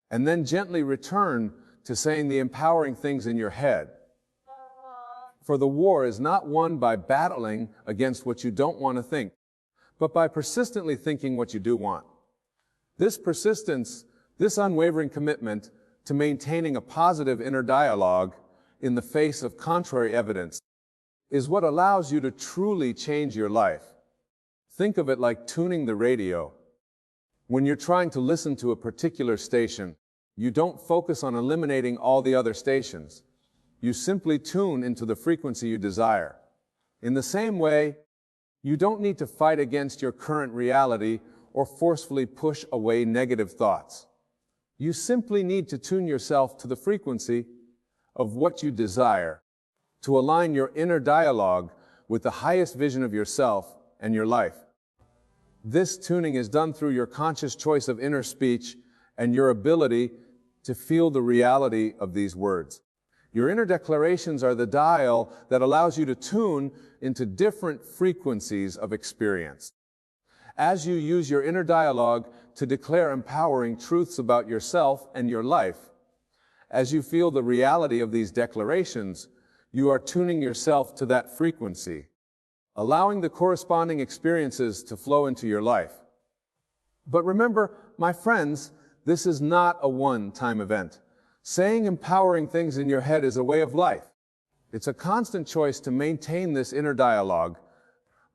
and then gently return to saying the empowering things in your head. For the war is not won by battling against what you don't want to think, but by persistently thinking what you do want. This persistence, this unwavering commitment to maintaining a positive inner dialogue in the face of contrary evidence is what allows you to truly change your life. Think of it like tuning the radio. When you're trying to listen to a particular station, you don't focus on eliminating all the other stations. You simply tune into the frequency you desire. In the same way, you don't need to fight against your current reality or forcefully push away negative thoughts. You simply need to tune yourself to the frequency of what you desire, to align your inner dialogue with the highest vision of yourself and your life. This tuning is done through your conscious choice of inner speech and your ability to feel the reality of these words. Your inner declarations are the dial that allows you to tune into different frequencies of experience. As you use your inner dialogue to declare empowering truths about yourself and your life, as you feel the reality of these declarations, you are tuning yourself to that frequency, allowing the corresponding experiences to flow into your life. But remember, my friends, this is not a one-time event. Saying empowering things in your head is a way of life. It's a constant choice to maintain this inner dialogue,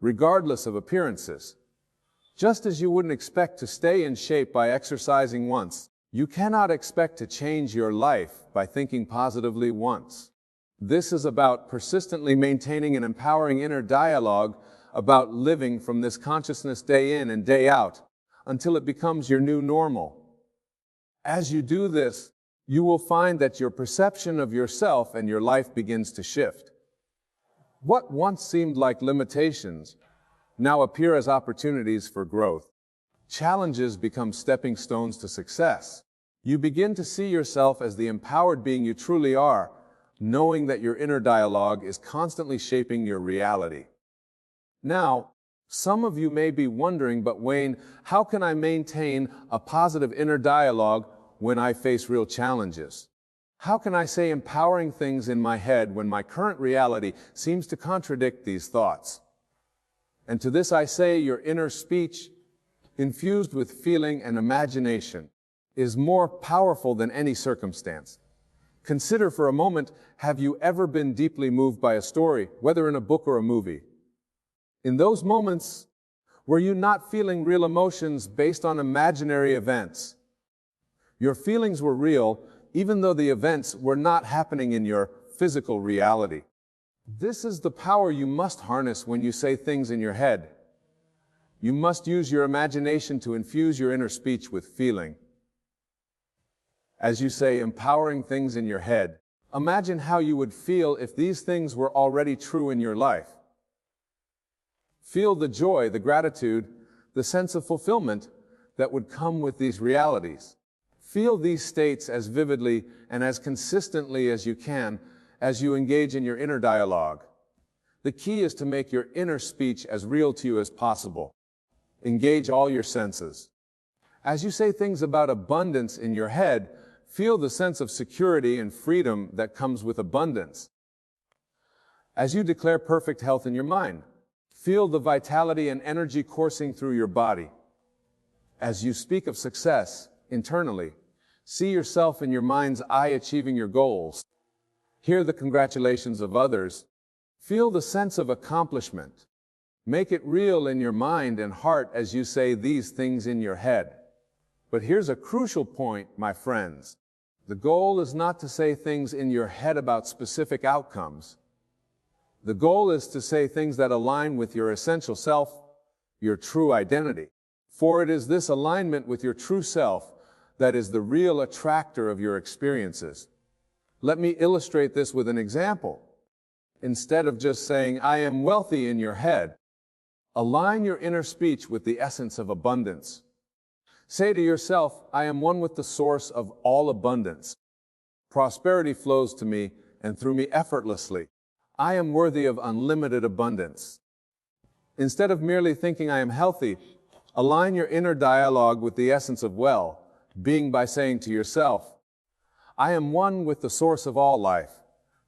regardless of appearances. Just as you wouldn't expect to stay in shape by exercising once, you cannot expect to change your life by thinking positively once. This is about persistently maintaining an empowering inner dialogue about living from this consciousness day in and day out until it becomes your new normal. As you do this, you will find that your perception of yourself and your life begins to shift. What once seemed like limitations now appear as opportunities for growth. Challenges become stepping stones to success. You begin to see yourself as the empowered being you truly are, knowing that your inner dialogue is constantly shaping your reality. Now, some of you may be wondering, but Wayne, how can I maintain a positive inner dialogue when I face real challenges? How can I say empowering things in my head when my current reality seems to contradict these thoughts? And to this I say, your inner speech, infused with feeling and imagination, is more powerful than any circumstance. Consider for a moment, have you ever been deeply moved by a story, whether in a book or a movie? In those moments, were you not feeling real emotions based on imaginary events? Your feelings were real, even though the events were not happening in your physical reality. This is the power you must harness when you say things in your head. You must use your imagination to infuse your inner speech with feeling. As you say empowering things in your head, imagine how you would feel if these things were already true in your life. Feel the joy, the gratitude, the sense of fulfillment that would come with these realities. Feel these states as vividly and as consistently as you can as you engage in your inner dialogue. The key is to make your inner speech as real to you as possible. Engage all your senses. As you say things about abundance in your head, feel the sense of security and freedom that comes with abundance. As you declare perfect health in your mind, feel the vitality and energy coursing through your body. As you speak of success internally, see yourself in your mind's eye achieving your goals. Hear the congratulations of others. Feel the sense of accomplishment. Make it real in your mind and heart as you say these things in your head. But here's a crucial point, my friends. The goal is not to say things in your head about specific outcomes. The goal is to say things that align with your essential self, your true identity. For it is this alignment with your true self that is the real attractor of your experiences. Let me illustrate this with an example. Instead of just saying, I am wealthy in your head, align your inner speech with the essence of abundance. Say to yourself, I am one with the source of all abundance. Prosperity flows to me and through me effortlessly. I am worthy of unlimited abundance. Instead of merely thinking I am healthy, align your inner dialogue with the essence of well-being by saying to yourself, I am one with the source of all life.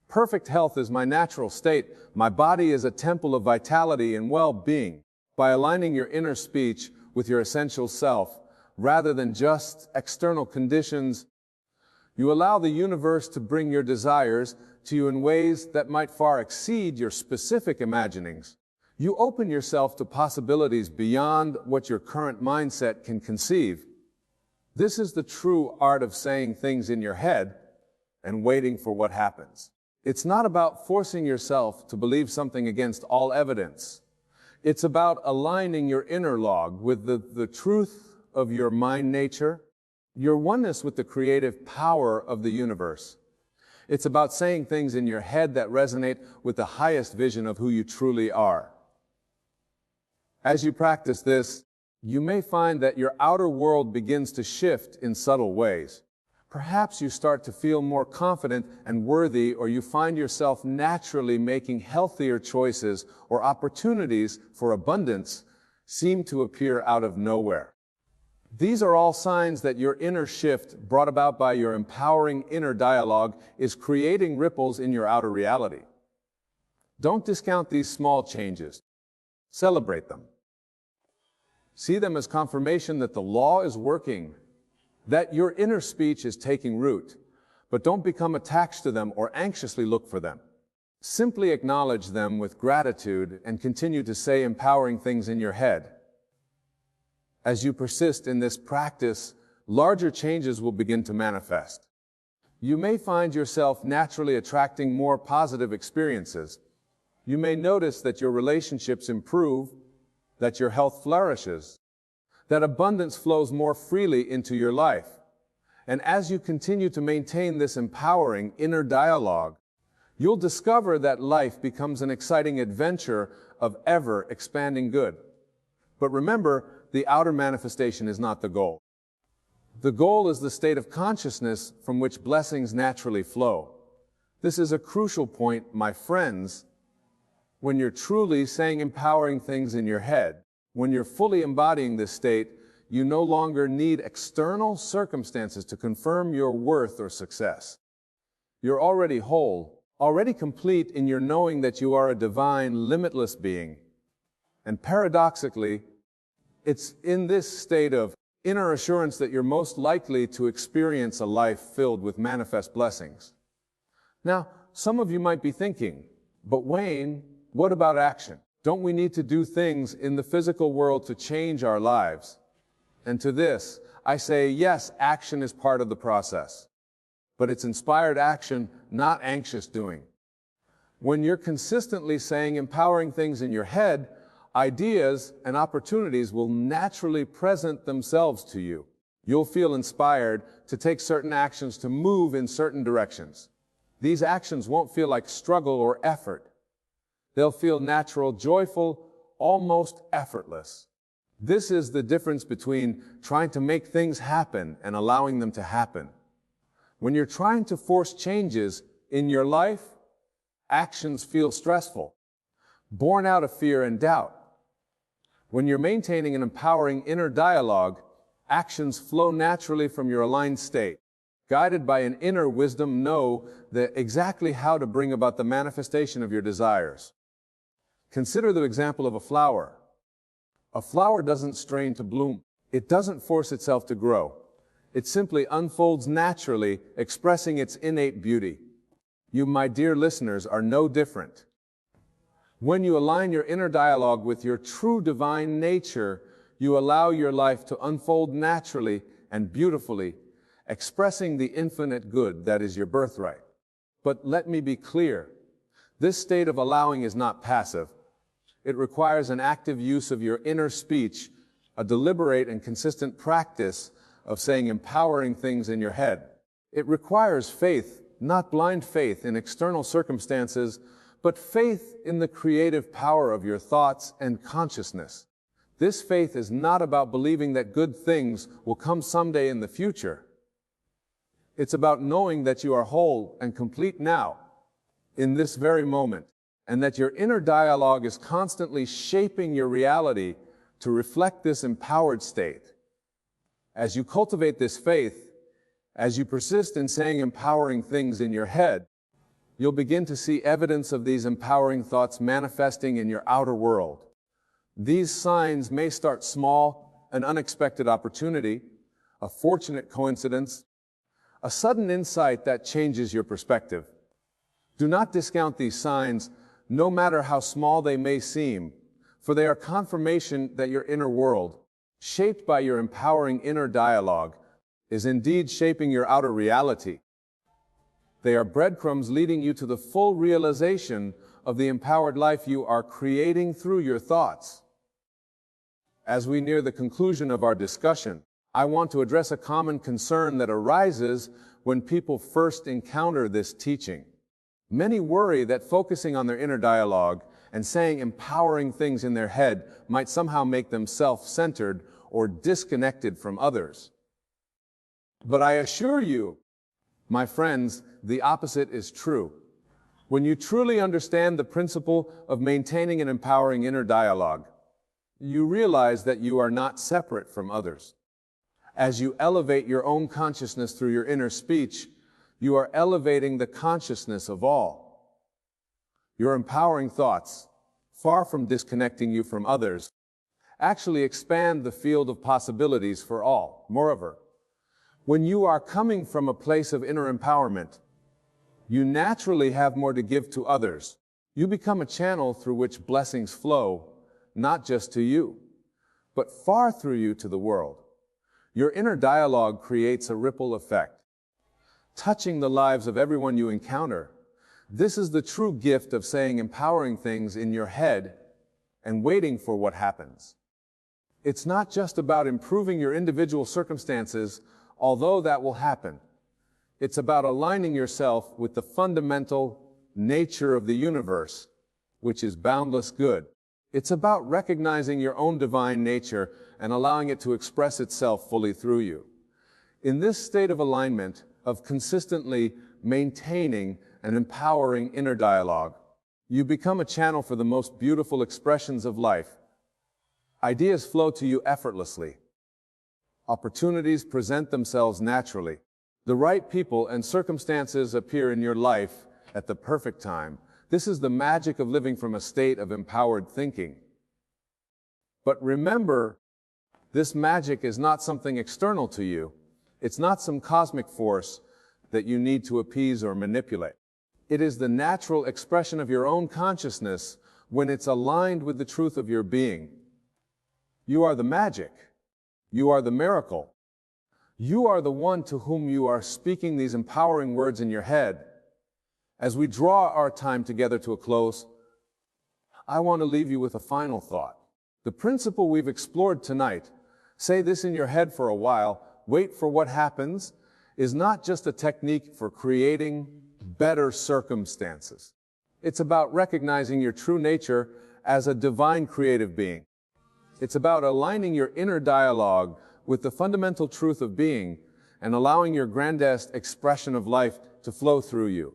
Perfect health is my natural state. My body is a temple of vitality and well-being. By aligning your inner speech with your essential self, rather than just external conditions, you allow the universe to bring your desires to you in ways that might far exceed your specific imaginings. You open yourself to possibilities beyond what your current mindset can conceive. This is the true art of saying things in your head and waiting for what happens. It's not about forcing yourself to believe something against all evidence. It's about aligning your inner log with the truth of your mind nature, your oneness with the creative power of the universe. It's about saying things in your head that resonate with the highest vision of who you truly are. As you practice this, you may find that your outer world begins to shift in subtle ways. Perhaps you start to feel more confident and worthy, or you find yourself naturally making healthier choices, or opportunities for abundance seem to appear out of nowhere. These are all signs that your inner shift, brought about by your empowering inner dialogue, is creating ripples in your outer reality. Don't discount these small changes. Celebrate them. See them as confirmation that the law is working, that your inner speech is taking root, but don't become attached to them or anxiously look for them. Simply acknowledge them with gratitude and continue to say empowering things in your head. As you persist in this practice, larger changes will begin to manifest. You may find yourself naturally attracting more positive experiences. You may notice that your relationships improve, that your health flourishes, that abundance flows more freely into your life. And as you continue to maintain this empowering inner dialogue, you'll discover that life becomes an exciting adventure of ever-expanding good. But remember, the outer manifestation is not the goal. The goal is the state of consciousness from which blessings naturally flow. This is a crucial point, my friends. When you're truly saying empowering things in your head, when you're fully embodying this state, you no longer need external circumstances to confirm your worth or success. You're already whole, already complete in your knowing that you are a divine, limitless being. And paradoxically, it's in this state of inner assurance that you're most likely to experience a life filled with manifest blessings. Now, some of you might be thinking, but Wayne, what about action? Don't we need to do things in the physical world to change our lives? And to this, I say, yes, action is part of the process. But it's inspired action, not anxious doing. When you're consistently saying empowering things in your head, ideas and opportunities will naturally present themselves to you. You'll feel inspired to take certain actions, to move in certain directions. These actions won't feel like struggle or effort. They'll feel natural, joyful, almost effortless. This is the difference between trying to make things happen and allowing them to happen. When you're trying to force changes in your life, actions feel stressful, born out of fear and doubt. When you're maintaining an empowering inner dialogue, actions flow naturally from your aligned state. Guided by an inner wisdom, know exactly how to bring about the manifestation of your desires. Consider the example of a flower. A flower doesn't strain to bloom. It doesn't force itself to grow. It simply unfolds naturally, expressing its innate beauty. You, my dear listeners, are no different. When you align your inner dialogue with your true divine nature, you allow your life to unfold naturally and beautifully, expressing the infinite good that is your birthright. But let me be clear, this state of allowing is not passive. It requires an active use of your inner speech, a deliberate and consistent practice of saying empowering things in your head. It requires faith, not blind faith in external circumstances, but faith in the creative power of your thoughts and consciousness. This faith is not about believing that good things will come someday in the future. It's about knowing that you are whole and complete now, in this very moment, and that your inner dialogue is constantly shaping your reality to reflect this empowered state. As you cultivate this faith, as you persist in saying empowering things in your head, you'll begin to see evidence of these empowering thoughts manifesting in your outer world. These signs may start small, an unexpected opportunity, a fortunate coincidence, a sudden insight that changes your perspective. Do not discount these signs, no matter how small they may seem, for they are confirmation that your inner world, shaped by your empowering inner dialogue, is indeed shaping your outer reality. They are breadcrumbs leading you to the full realization of the empowered life you are creating through your thoughts. As we near the conclusion of our discussion, I want to address a common concern that arises when people first encounter this teaching. Many worry that focusing on their inner dialogue and saying empowering things in their head might somehow make them self-centered or disconnected from others. But I assure you, My friends, the opposite is true. When you truly understand the principle of maintaining and empowering inner dialogue, you realize that you are not separate from others. As you elevate your own consciousness through your inner speech, you are elevating the consciousness of all. Your empowering thoughts, far from disconnecting you from others, actually expand the field of possibilities for all. Moreover, when you are coming from a place of inner empowerment, you naturally have more to give to others. You become a channel through which blessings flow, not just to you, but far through you to the world. Your inner dialogue creates a ripple effect, touching the lives of everyone you encounter. This is the true gift of saying empowering things in your head and waiting for what happens. It's not just about improving your individual circumstances, although that will happen. It's about aligning yourself with the fundamental nature of the universe, which is boundless good. It's about recognizing your own divine nature and allowing it to express itself fully through you. In this state of alignment, of consistently maintaining and empowering inner dialogue, you become a channel for the most beautiful expressions of life. Ideas flow to you effortlessly. Opportunities present themselves naturally. The right people and circumstances appear in your life at the perfect time. This is the magic of living from a state of empowered thinking. But remember, this magic is not something external to you. It's not some cosmic force that you need to appease or manipulate. It is the natural expression of your own consciousness when it's aligned with the truth of your being. You are the magic. You are the miracle. You are the one to whom you are speaking these empowering words in your head. As we draw our time together to a close, I want to leave you with a final thought. The principle we've explored tonight, say this in your head for a while, wait for what happens, is not just a technique for creating better circumstances. It's about recognizing your true nature as a divine creative being. It's about aligning your inner dialogue with the fundamental truth of being and allowing your grandest expression of life to flow through you.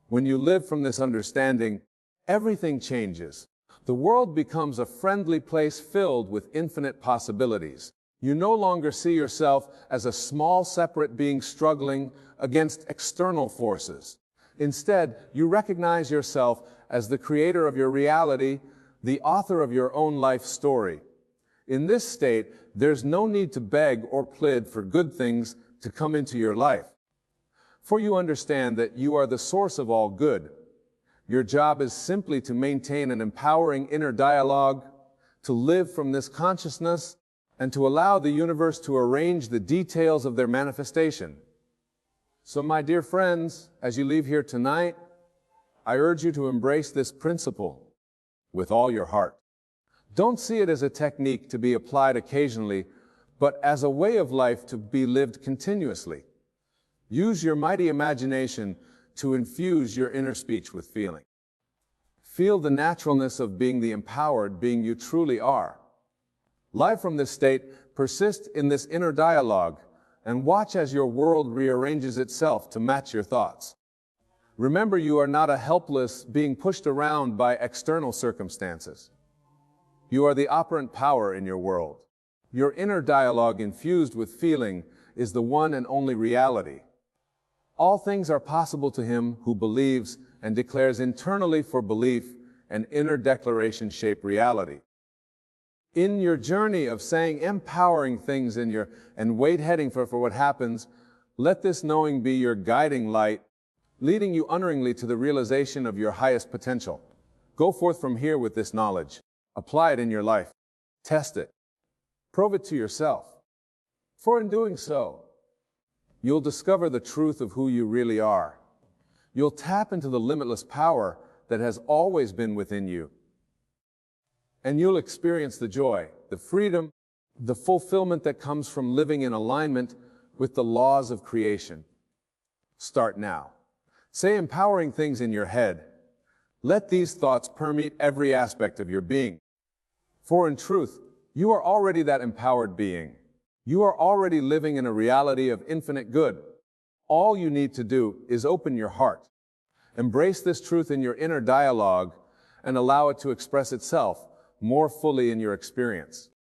When you live from this understanding, everything changes. The world becomes a friendly place filled with infinite possibilities. You no longer see yourself as a small, separate being struggling against external forces. Instead, you recognize yourself as the creator of your reality, the author of your own life story. In this state, there's no need to beg or plead for good things to come into your life. For you understand that you are the source of all good. Your job is simply to maintain an empowering inner dialogue, to live from this consciousness, and to allow the universe to arrange the details of their manifestation. So, my dear friends, as you leave here tonight, I urge you to embrace this principle with all your heart. Don't see it as a technique to be applied occasionally, but as a way of life to be lived continuously. Use your mighty imagination to infuse your inner speech with feeling. Feel the naturalness of being the empowered being you truly are. Live from this state, persist in this inner dialogue, and watch as your world rearranges itself to match your thoughts. Remember, you are not a helpless being pushed around by external circumstances. You are the operant power in your world. Your inner dialogue infused with feeling is the one and only reality. All things are possible to him who believes and declares internally for belief and inner declaration shape reality. In your journey of saying empowering things and wait heading for what happens, let this knowing be your guiding light, leading you unerringly to the realization of your highest potential. Go forth from here with this knowledge. Apply it in your life. Test it. Prove it to yourself. For in doing so, you'll discover the truth of who you really are. You'll tap into the limitless power that has always been within you. And you'll experience the joy, the freedom, the fulfillment that comes from living in alignment with the laws of creation. Start now. Say empowering things in your head. Let these thoughts permeate every aspect of your being. For in truth, you are already that empowered being. You are already living in a reality of infinite good. All you need to do is open your heart. Embrace this truth in your inner dialogue and allow it to express itself more fully in your experience.